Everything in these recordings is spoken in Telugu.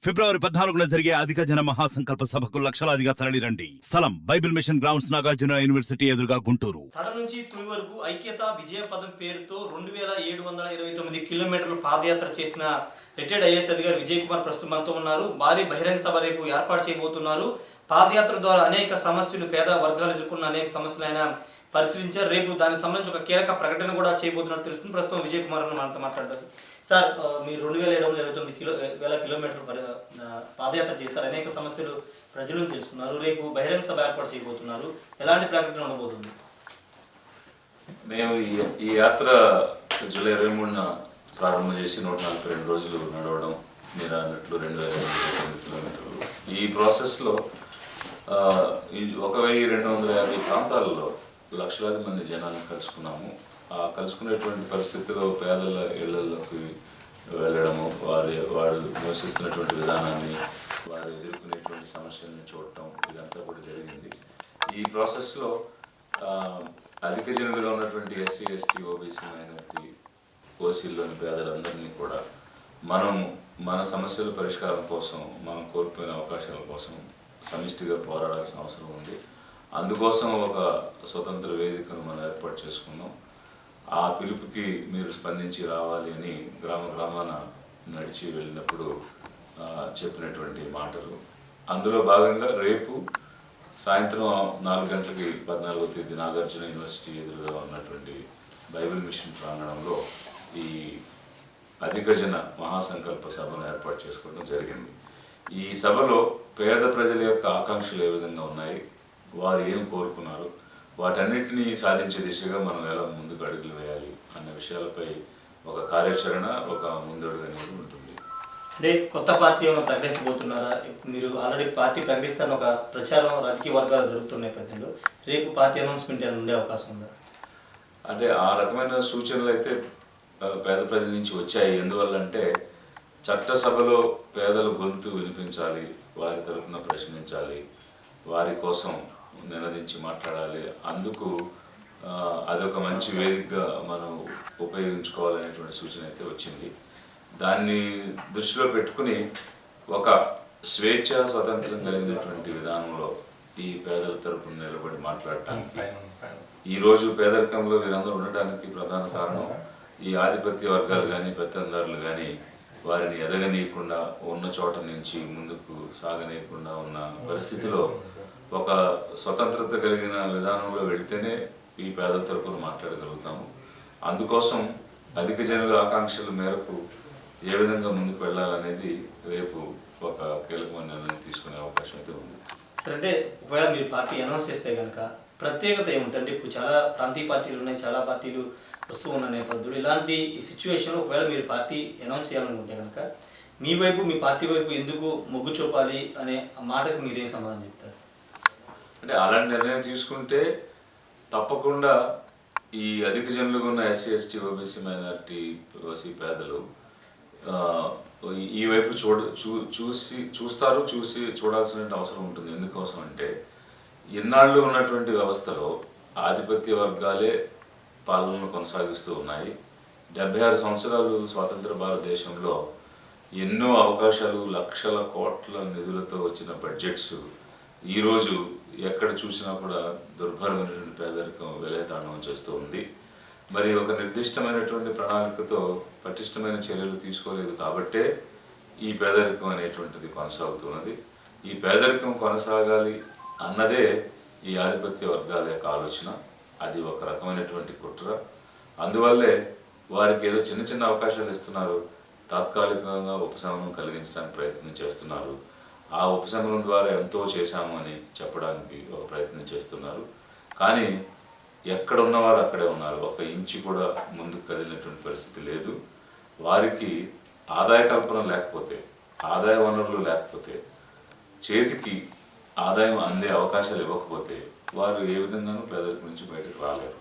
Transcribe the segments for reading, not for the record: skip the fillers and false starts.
ఫిబ్రవరి 14న జరిగే అధిక జన మహాసంకల్ప సభకు లక్షలాదిగా తరలిరండి. స్థలం Bible mission grounds, Nagarjuna university ఎదురుగా, గుంటూరు. తడ నుంచి తుని వరకు ఐక్యత విజయ పదం పేరుతో 2729 కిలోమీటర్లు పాదయాత్ర చేసిన రిటైర్డ్ ఐఏఎస్ అధికారి విజయ్ కుమార్ ప్రస్తుతం మనతో ఉన్నారు. భారీ బహిరంగ సభ రేపు ఏర్పాటు చేయబోతున్నారు. పాదయాత్ర ద్వారా అనేక సమస్యలు, పేద వర్గాలు ఎదుర్కొన్న అనేక సమస్యలు ఆయన పరిశీలించారు. రేపు దానికి సంబంధించి ఒక కీలక ప్రకటన కూడా చేయబోతున్నట్టు తెలుస్తుంది. ప్రస్తుతం విజయ్ కుమార్ మనతో మాట్లాడతారు. సార్, మీరు 2729 కిలోమీటర్లు పాదయాత్ర చేశారు. అనేక సమస్యలు ప్రజలను తెలుసుకున్నారు. రేపు బహిరంగ సభ ఏర్పాటు చేయబోతున్నారు. ఎలాంటి ప్రకటన ఉండబోతుంది? మేము ఈ యాత్ర జూలై 23న ప్రారంభం చేసి 142 రోజులు నడవడం, మీరు అన్నట్లు 2029 కిలోమీటర్లు. ఈ ప్రాసెస్లో 1250 ప్రాంతాలలో లక్షలాది మంది జనాన్ని కలుసుకున్నాము. ఆ కలుసుకునేటువంటి పరిస్థితిలో పేదల ఇళ్లలోకి వెళ్ళడము, వారు నివసిస్తున్నటువంటి విధానాన్ని, వారు ఎదుర్కొనేటువంటి సమస్యలను చూడటం, ఇదంతా కూడా జరిగింది. ఈ ప్రాసెస్లో అధిక జనులుగా ఉన్నటువంటి ఎస్సీ, ఎస్టీ, ఓబీసీ, మైనారిటీ, ఓసీల్లోని పేదలందరినీ కూడా మన సమస్యల పరిష్కారం కోసం, మనం కోల్పోయిన అవకాశాల కోసం సమిష్టిగా పోరాడాల్సిన అవసరం ఉంది. అందుకోసం ఒక స్వతంత్ర వేదికను మనం ఏర్పాటు చేసుకున్నాం. ఆ పిలుపుకి మీరు స్పందించి రావాలి అని గ్రామాన నడిచి వెళ్ళినప్పుడు చెప్పినటువంటి మాటలు. అందులో భాగంగా రేపు సాయంత్రం 4 గంటలకి 14వ తేదీ నాగార్జున యూనివర్సిటీ ఎదురుగా ఉన్నటువంటి బైబిల్ మిషన్ ప్రాంగణంలో ఈ అధిక జన మహాసంకల్ప సభను ఏర్పాటు చేసుకోవడం జరిగింది. ఈ సభలో పేద ప్రజల యొక్క ఆకాంక్షలు ఏ విధంగా ఉన్నాయి, వారు ఏం కోరుకున్నారు, వాటన్నిటినీ సాధించే దిశగా మనం ఎలా ముందుకు అడుగులు వేయాలి అన్న విషయాలపై ఒక కార్యాచరణ, ఒక ముందడుగు అనేది ఉంటుంది. అంటే కొత్త పార్టీ ఏమైనా ప్రకటించబోతున్నారా? మీరు ఆల్రెడీ పార్టీ ప్రకటిస్తారని ఒక ప్రచారం రాజకీయ వర్గాలు జరుగుతున్న నేపథ్యంలో రేపు పార్టీ అనౌన్స్మెంట్ ఏమైనా ఉండే అవకాశం ఉందా? అంటే ఆ రకమైన సూచనలు అయితే పేద ప్రజల నుంచి వచ్చాయి. ఎందువల్లంటే చట్టసభలో పేదల గొంతు వినిపించాలి, వారి తరఫున ప్రశ్నించాలి, వారి కోసం నినదించి మాట్లాడాలి. అందుకు అదొక మంచి వేదికగా మనం ఉపయోగించుకోవాలనేటువంటి సూచన అయితే వచ్చింది. దాన్ని దృష్టిలో పెట్టుకుని ఒక స్వేచ్ఛ, స్వతంత్రం కలిగినటువంటి విధానంలో ఈ పేదల తరపున నిలబడి మాట్లాడటానికి, ఈరోజు పేదరికంలో వీరందరూ ఉండటానికి ప్రధాన కారణం ఈ ఆధిపత్య వర్గాలు కానీ, పెత్తందారులు కానీ వారిని ఎదగనీయకుండా, ఉన్న చోట నుంచి ముందుకు సాగనీయకుండా ఉన్న పరిస్థితిలో ఒక స్వతంత్రత కలిగిన విధానంలో వెళితేనే ఈ పేదల తరపున మాట్లాడగలుగుతాము. అందుకోసం అధిక జనుల ఆకాంక్షల మేరకు ఏ విధంగా ముందుకు వెళ్ళాలనేది రేపు ఒక కీలకమైన నిర్ణయం తీసుకునే అవకాశం అయితే ఉంది. సరే, అంటే ఒకవేళ మీరు పార్టీ అనౌన్స్ చేస్తే కనుక ప్రత్యేకత ఏముంటుంది? ఇప్పుడు చాలా ప్రాంతీయ పార్టీలు ఉన్నాయి, చాలా పార్టీలు వస్తూ ఉన్న నేపథ్యంలో ఇలాంటి సిచ్యువేషన్లో ఒకవేళ మీరు పార్టీ అనౌన్స్ చేయాలనుకుంటే కనుక మీ వైపు, మీ పార్టీ వైపు ఎందుకు మొగ్గు చూపాలి అనే ఆ మాటకు మీరేం సమాధానం చెప్తారు? అంటే అలాంటి నిర్ణయం తీసుకుంటే తప్పకుండా ఈ అధిక జనులుగా ఉన్న SC, ST, OBC, minority, OC పేదలు ఈ వైపు చూడాల్సిన అవసరం ఉంటుంది. ఎందుకోసం అంటే ఇన్నాళ్ళు ఉన్నటువంటి వ్యవస్థలో ఆధిపత్య వర్గాలే పాలనను కొనసాగిస్తూ ఉన్నాయి. 76 సంవత్సరాలు స్వాతంత్ర భారతదేశంలో ఎన్నో అవకాశాలు, లక్షల కోట్ల నిధులతో వచ్చిన బడ్జెట్స్ ఈరోజు ఎక్కడ చూసినా కూడా దుర్భరమైనటువంటి పేదరికం విలయతాండవం చేస్తూ ఉంది. మరి ఒక నిర్దిష్టమైనటువంటి ప్రణాళికతో పటిష్టమైన చర్యలు తీసుకోలేదు కాబట్టే ఈ పేదరికం అనేటువంటిది కొనసాగుతున్నది. ఈ పేదరికం కొనసాగాలి అన్నదే ఈ ఆధిపత్య వర్గాల యొక్క ఆలోచన. అది ఒక రకమైనటువంటి కుట్ర. అందువల్లే వారికి ఏదో చిన్న చిన్న అవకాశాలు ఇస్తున్నారు, తాత్కాలికంగా ఉపశమనం కలిగించడానికి ప్రయత్నం చేస్తున్నారు. ఆ ఉపశమనం ద్వారా ఎంతో చేశాము అని చెప్పడానికి ఒక ప్రయత్నం చేస్తున్నారు. కానీ ఎక్కడ ఉన్నవారు అక్కడే ఉన్నారు. ఒక ఇంచు కూడా ముందుకు కదిలినటువంటి పరిస్థితి లేదు. వారికి ఆదాయ కల్పన లేకపోతే, ఆదాయ వనరులు లేకపోతే, చేతికి ఆదాయం అందే అవకాశాలు ఇవ్వకపోతే వారు ఏ విధంగానూ పేదరికం నుంచి బయటకు రాలేరు.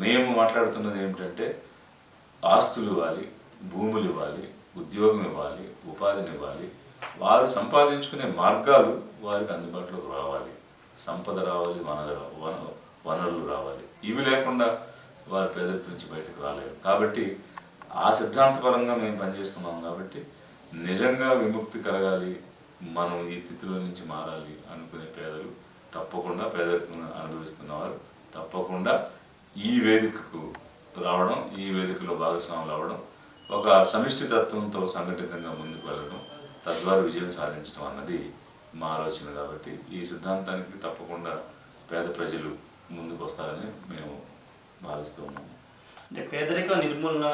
మేము మాట్లాడుతున్నది ఏమిటంటే ఆస్తులు ఇవ్వాలి, భూములు ఇవ్వాలి, ఉద్యోగం ఇవ్వాలి, ఉపాధిని ఇవ్వాలి. వారు సంపాదించుకునే మార్గాలు వారికి అందుబాటులోకి రావాలి. సంపద రావాలి, వనరులు రావాలి. ఇవి లేకుండా వారు పేదరికం నుంచి బయటకు రాలేరు. కాబట్టి ఆ సిద్ధాంతపరంగా మేము పనిచేస్తున్నాం. కాబట్టి నిజంగా విముక్తి కలగాలి, మనం ఈ స్థితిలో నుంచి మారాలి అనుకునే పేదలు తప్పకుండా, పేదరికం అనుభవిస్తున్నవారు తప్పకుండా ఈ వేదికకు రావడం, ఈ వేదికలో భాగస్వాములు అవ్వడం, ఒక సమిష్టి తత్వంతో సంఘటితంగా ముందుకు వెళ్ళడం, తద్వారా విజయం సాధించడం అన్నది మా ఆలోచన. కాబట్టి ఈ సిద్ధాంతానికి తప్పకుండా పేద ప్రజలు ముందుకు వస్తారని మేము భావిస్తూ ఉన్నాము. అంటే పేదరిక నిర్మూలన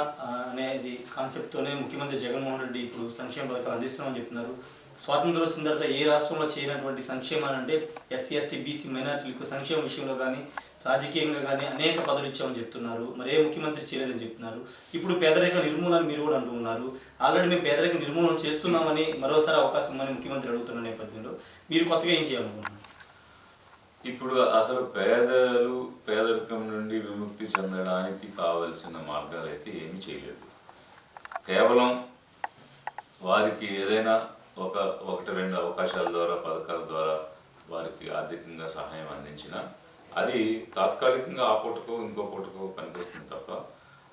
అనేది కాన్సెప్ట్తోనే ముఖ్యమంత్రి జగన్మోహన్ రెడ్డి ఇప్పుడు సంక్షేమ పథకాలు అందిస్తున్నామని చెప్తున్నారు. స్వాతంత్రం వచ్చిన తర్వాత ఏ రాష్ట్రంలో చేయనటువంటి సంక్షేమాలు అంటే ఎస్సీ ఎస్టీ బీసీ మైనార్టీలకు సంక్షేమ విషయంలో కానీ రాజకీయంగా కానీ అనేక పదవులు ఇచ్చామని చెప్తున్నారు. మరి ఏ ముఖ్యమంత్రి చేయలేదని చెప్తున్నారు. ఇప్పుడు పేదరిక నిర్మూలన మీరు కూడా అంటూ ఉన్నారు. ఆల్రెడీ మేము పేదరిక నిర్మూలన చేస్తున్నామని మరోసారి అవకాశం ఇవ్వమని ముఖ్యమంత్రి అడుగుతున్న నేపథ్యంలో మీరు కొత్తగా ఏం చేయాలనుకుంటున్నారు? ఇప్పుడు అసలు పేదలు పేదరికం నుండి విముక్తి చెందడానికి కావలసిన మార్గాలు అయితే ఏమీ చేయలేదు. కేవలం వారికి ఏదైనా ఒకటి రెండు అవకాశాల ద్వారా, పథకాల ద్వారా వారికి ఆర్థికంగా సహాయం అందించిన అది తాత్కాలికంగా ఆ పూటకో ఇంకో పూటకో పనికొస్తుంది తప్ప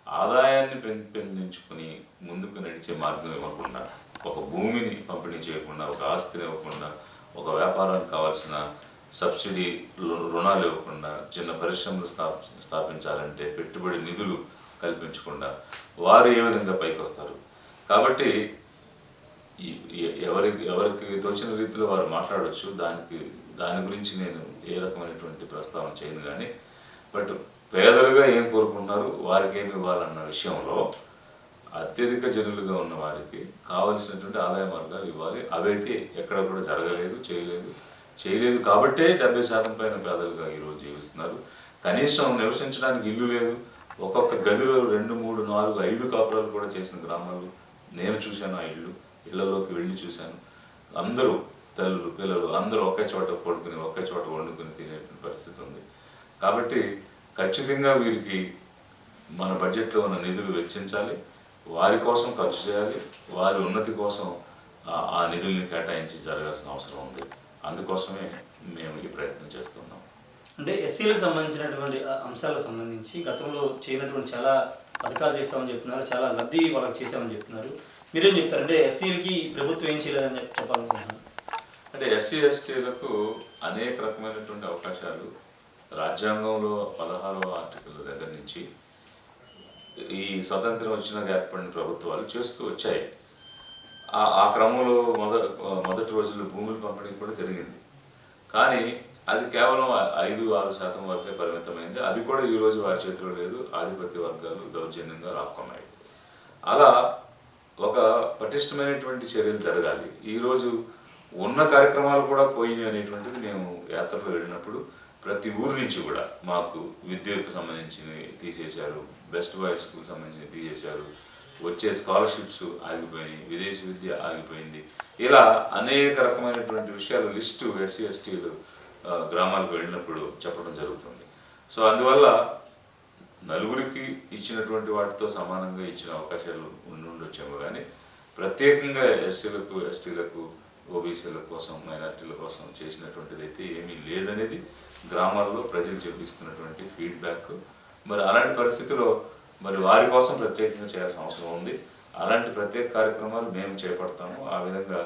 ఆదాయాన్ని పెంపొందించుకుని ముందుకు నడిచే మార్గం ఇవ్వకుండా, ఒక భూమిని పంపిణీ చేయకుండా, ఒక ఆస్తిని ఇవ్వకుండా, ఒక వ్యాపారానికి కావాల్సిన సబ్సిడీ రుణాలు ఇవ్వకుండా, చిన్న పరిశ్రమలు స్థాపించాలంటే పెట్టుబడి నిధులు కల్పించకుండా వారు ఏ విధంగా పైకి వస్తారు? కాబట్టి ఎవరికి తోచిన రీతిలో వారు మాట్లాడవచ్చు. దాని గురించి నేను ఏ రకమైనటువంటి ప్రస్తావన చేయను. కానీ బట్ పేదలుగా ఏం కోరుకుంటున్నారు, వారికి ఏమి ఇవ్వాలన్న విషయంలో అత్యధిక జనులుగా ఉన్న వారికి కావలసినటువంటి ఆదాయ మార్గాలు ఇవ్వాలి. అవైతే ఎక్కడ కూడా జరగలేదు, చేయలేదు కాబట్టే 70% పైన పేదలుగా ఈరోజు జీవిస్తున్నారు. కనీసం నివసించడానికి ఇల్లు లేదు. ఒక్కొక్క గదిలో 2, 3, 4, 5 కాపురాలు కూడా చేసిన గ్రామాలు నేను చూశాను. ఆ ఇళ్లలోకి వెళ్ళి చూశాను. అందరూ తల్లులు పిల్లలు అందరూ ఒకే చోట పడుకుని ఒకే చోట వండుకుని తినేటువంటి పరిస్థితి ఉంది. కాబట్టి ఖచ్చితంగా వీరికి మన బడ్జెట్లో ఉన్న నిధులు వెచ్చించాలి, వారి కోసం ఖర్చు చేయాలి, వారి ఉన్నతి కోసం ఆ నిధుల్ని కేటాయించి జరగాల్సిన అవసరం ఉంది. అందుకోసమే మేము ఈ ప్రయత్నం చేస్తున్నాం. అంటే ఎస్సీలకు సంబంధించినటువంటి అంశాలకు సంబంధించి గతంలో చేయనటువంటి చాలా పథకాలు చేస్తామని చెప్తున్నారు, చాలా లబ్ధి వాళ్ళకి చేసామని చెప్తున్నారు. మీరేం చెప్తారు? అంటే ఎస్సీలకి ప్రభుత్వం ఏం చేయలేదని చెప్పాలనుకుంటున్నారు. అంటే ఎస్సీ ఎస్టీలకు అనేక రకమైనటువంటి అవకాశాలు రాజ్యాంగంలో 16వ ఆర్టికల్ దగ్గర నుంచి ఈ స్వతంత్రం వచ్చినాక ఏర్పడిన ప్రభుత్వాలు చేస్తూ వచ్చాయి. ఆ క్రమంలో మొదటి రోజుల్లో భూముల పంపిణీ కూడా జరిగింది. కానీ అది కేవలం 5-6% వరకే పరిమితమైంది. అది కూడా ఈరోజు వారి చేతిలో లేదు. ఆధిపత్య వర్గాలు దౌర్జన్యంగా రాక్కున్నాయి. అలా ఒక పటిష్టమైనటువంటి చర్యలు జరగాలి. ఈరోజు ఉన్న కార్యక్రమాలు కూడా పోయినాయి అనేటువంటిది మేము యాత్రలో వెళ్ళినప్పుడు ప్రతి ఊరి నుంచి కూడా మాకు విద్యకు సంబంధించినవి తీసేశారు, బెస్ట్ బాయ్స్ స్కూల్ సంబంధించినవి తీసేశారు, వచ్చే స్కాలర్షిప్స్ ఆగిపోయినాయి, విదేశీ విద్య ఆగిపోయింది. ఇలా అనేక రకమైనటువంటి విషయాలు లిస్టు ఎస్సీ ఎస్టీలు గ్రామాలకు వెళ్ళినప్పుడు చెప్పడం జరుగుతుంది. సో అందువల్ల నలుగురికి ఇచ్చినటువంటి వాటితో సమానంగా ఇచ్చిన అవకాశాలు ఉండొచ్చేమో కానీ ప్రత్యేకంగా ఎస్సీలకు ఎస్టీలకు ఓబీసీల కోసం మైనార్టీల కోసం చేసినటువంటిది అయితే ఏమీ లేదనేది గ్రామాల్లో ప్రజలు చూపిస్తున్నటువంటి ఫీడ్బ్యాక్. మరి అలాంటి పరిస్థితిలో మరి వారి కోసం ప్రత్యేకంగా చేయాల్సిన అవసరం ఉంది. అలాంటి ప్రత్యేక కార్యక్రమాలు మేము చేపడతాము. ఆ విధంగా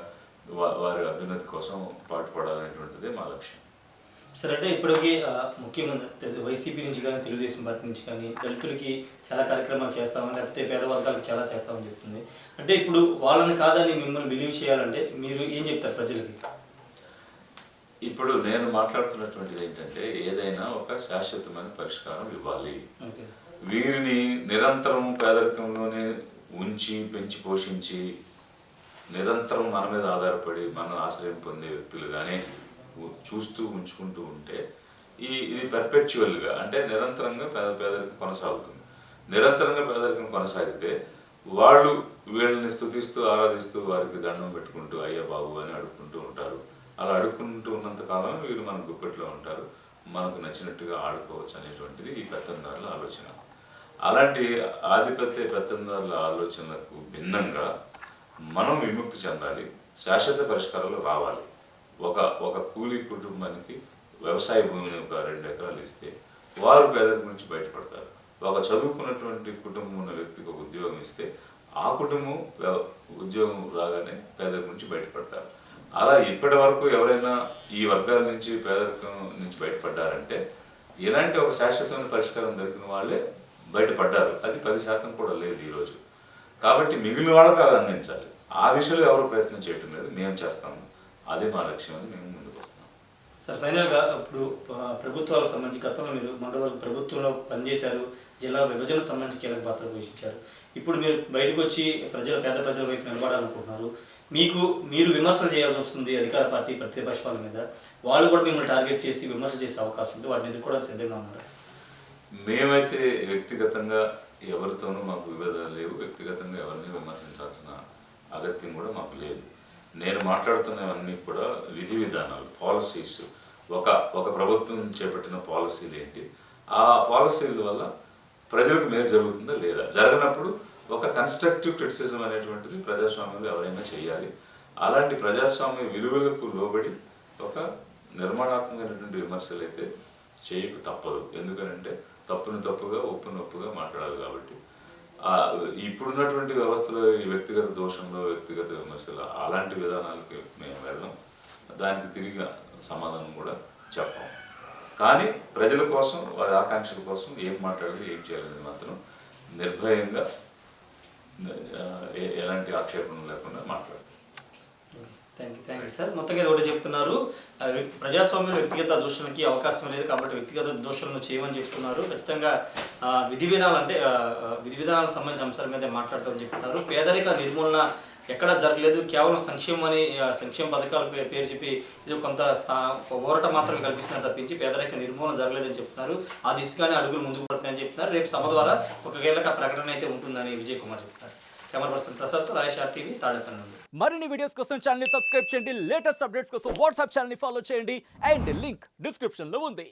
వారి అభ్యున్నతి కోసం పాటుపడాలనేటువంటిదే మా లక్ష్యం. సరే, అంటే ఇప్పటికీ ముఖ్యమంత్రి వైసీపీ నుంచి కానీ తెలుగుదేశం పార్టీ నుంచి కానీ దళితులకి చాలా కార్యక్రమాలు చేస్తామని, లేకపోతే పేద వర్గాలకు చాలా చేస్తామని చెప్తుంది. అంటే ఇప్పుడు వాళ్ళని కాదని మిమ్మల్ని బిలీవ్ చేయాలంటే మీరు ఏం చెప్తారు ప్రజలకి? ఇప్పుడు నేను మాట్లాడుతున్నటువంటిది ఏంటంటే ఏదైనా ఒక శాశ్వతమైన పరిష్కారం ఇవ్వాలి. వీరిని నిరంతరం పేదరికంలోనే ఉంచి పెంచి పోషించి నిరంతరం మన మీద ఆధారపడి మనం ఆశ్రయం పొందే వ్యక్తులుగానే చూస్తూ ఉంచుకుంటూ ఉంటే ఇది పెర్పెచువల్గా అంటే నిరంతరంగా పేదరికం కొనసాగుతుంది. నిరంతరంగా పేదరికం కొనసాగితే వాళ్ళు వీళ్ళని స్తుతిస్తూ ఆరాధిస్తూ వారికి దండం పెట్టుకుంటూ అయ్యా బాబు అని అడుక్కుంటూ ఉంటారు. అలా అడుక్కుంటూ ఉన్నంత కాలం వీళ్ళు మన గుప్పెట్లో ఉంటారు, మనకు నచ్చినట్టుగా ఆడుకోవచ్చు అనేటువంటిది ఈ పెత్తందారుల ఆలోచన. అలాంటి ఆధిపత్య పెత్తందారుల ఆలోచనలకు భిన్నంగా మనం విముక్తి చెందాలి, శాశ్వత పరిష్కారాలు రావాలి. ఒక కూలీ కుటుంబానికి వ్యవసాయ భూమిని ఒక 2 ఎకరాలు ఇస్తే వారు పేదరికం నుంచి బయటపడతారు. ఒక చదువుకున్నటువంటి కుటుంబం ఉన్న వ్యక్తికి ఒక ఉద్యోగం ఇస్తే ఆ కుటుంబం ఉద్యోగం రాగానే పేదరికం నుంచి బయటపడతారు. అలా ఇప్పటి వరకు ఎవరైనా ఈ వర్గాల నుంచి పేదరికం నుంచి బయటపడ్డారంటే ఇలాంటి ఒక శాశ్వతమైన పరిష్కారం దొరికిన వాళ్ళే బయటపడ్డారు. అది 10% కూడా లేదు ఈరోజు. కాబట్టి మిగిలిన వాళ్ళకి అది అందించాలి. ఆ దిశలో ఎవరు ప్రయత్నం చేయటం లేదు, మేము చేస్తాము. అదే మా లక్ష్యం అని మేము ముందుకు వస్తున్నాం. సార్ ఫైనల్గా ఇప్పుడు ప్రభుత్వాలకు సంబంధించి గతంలో మీరు మండల ప్రభుత్వంలో పనిచేశారు, జిల్లా విభజనకు సంబంధించి కీలక పాత్ర పోషించారు. ఇప్పుడు మీరు బయటకు వచ్చి పేద ప్రజల వైపు నిలబడాలనుకుంటున్నారు. మీరు విమర్శలు చేయాల్సి వస్తుంది అధికార పార్టీ ప్రతిపక్షాల మీద. వాళ్ళు కూడా మిమ్మల్ని టార్గెట్ చేసి విమర్శలు చేసే అవకాశం ఉంది. వాటిని ఎదుర్కోవడానికి సిద్ధంగా ఉన్నారు. మేమైతే వ్యక్తిగతంగా ఎవరితోనూ మాకు విభేదాలు లేవు. వ్యక్తిగతంగా ఎవరిని విమర్శించాల్సిన అగత్యం కూడా మాకు లేదు. నేను మాట్లాడుతున్నవన్నీ కూడా విధి విధానాలు, పాలసీస్, ఒక ప్రభుత్వం చేపట్టిన పాలసీలు ఏంటి, ఆ పాలసీల వల్ల ప్రజలకు మేలు జరుగుతుందా లేదా, జరగనప్పుడు ఒక కన్స్ట్రక్టివ్ క్రిటిసిజం అనేటువంటిది ప్రజాస్వామ్యంలో ఎవరైనా చేయాలి. అలాంటి ప్రజాస్వామ్య విలువలకు లోబడి ఒక నిర్మాణాత్మకమైనటువంటి విమర్శలు అయితే చేయకు తప్పదు. ఎందుకనంటే తప్పును తప్పుగా, ఒప్పును ఒప్పుగా మాట్లాడాలి. కాబట్టి ఇప్పుడున్నటువంటి వ్యవస్థలో ఈ వ్యక్తిగత దోషంలో, వ్యక్తిగత విమర్శలు అలాంటి విధానాలకి మేము వెళ్ళాం. దానికి తిరిగి సమాధానం కూడా చెప్పాం. కానీ ప్రజల కోసం, వారి ఆకాంక్షల కోసం ఏం మాట్లాడాలి, ఏం చేయాలనేది మాత్రం నిర్భయంగా ఎలాంటి ఆక్షేపణలు లేకుండా మాట్లాడతాం. Thank you sir. మొత్తంగా ఇది ఒకటి చెప్తున్నారు, ప్రజాస్వామ్యంలో వ్యక్తిగత దోషాలకి అవకాశం లేదు కాబట్టి వ్యక్తిగత దోషాలను చేయమని చెప్తున్నారు. ఖచ్చితంగా విధి విధానాలకు సంబంధించిన అంశాల మీద మాట్లాడతామని చెప్తున్నారు. పేదరిక నిర్మూలన ఎక్కడా జరగలేదు, కేవలం సంక్షేమ పథకాల పేరు చెప్పి ఇది కొంత ఊరట మాత్రం కల్పిస్తున్నారు తప్పించి పేదరిక నిర్మూలన జరగలేదని చెప్తున్నారు. ఆ దిశగానే అడుగులు ముందుకు పడుతున్నాయని చెప్తున్నారు. రేపు సభ ద్వారా ఒక కీలక ప్రకటన అయితే ఉంటుందని విజయ్ కుమార్ చెప్తున్నారు. Camera person ప్రసాద్తో Rayesh RTV, Tadepalli నుండి. మరిన్ని వీడియోస్ కోసం ఛానల్ ని సబ్స్క్రైబ్ చేయండి. లేటెస్ట్ అప్డేట్స్ కోసం వాట్సాప్ ఛానల్ ని ఫాలో చేయండి. అండ్ లింక్ డిస్క్రిప్షన్ లో ఉంది.